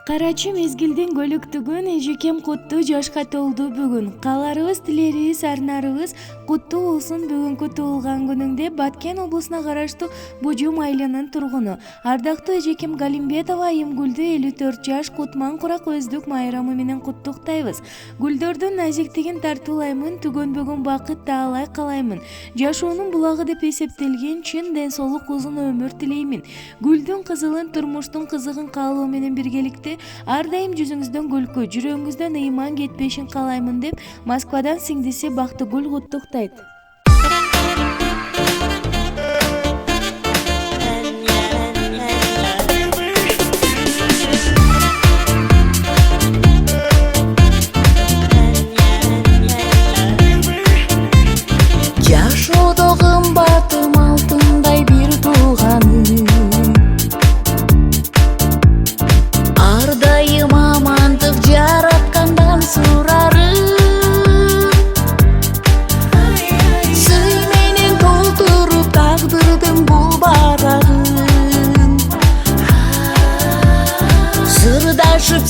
Карачы мезгилдин көлүктүгүн эжекем куттуу жашка толду бүгүн. Кааларыбыз, тилерибиз, арнарыбыз куттуу болсун бүгүнкү туулган күнүңдө. Баткен облусуна караштуу Бужум айылынын тургуну ардактуу эжекем Галимбетова айым Гүлдү 54 жаш кутман курак өздүк майрамы менен куттуктайбыз. Гүлдөрдүн назиктигин тартуулаймын, түгөнбөгөн бакыт таалай каалаймын. Жашоонун булагы деп эсептелген чын ден соолук, узун өмүр тилеймин. Гүлдүн кызылын, турмуштун кызыгын каалоо менен биргеликте ар дайым жүзүңүздөн күлкү, жүрөгүңүздөн ыйман кетпешин каалаймын деп Москвадан сиңдиси Бактыгүл куттуктайт. Жашоодо кымбатым алтындай бир тууганым, ар дайым амандык жараткандан сурарым. Сый менен толтуруп тагдырдын бул барагын, сырдашып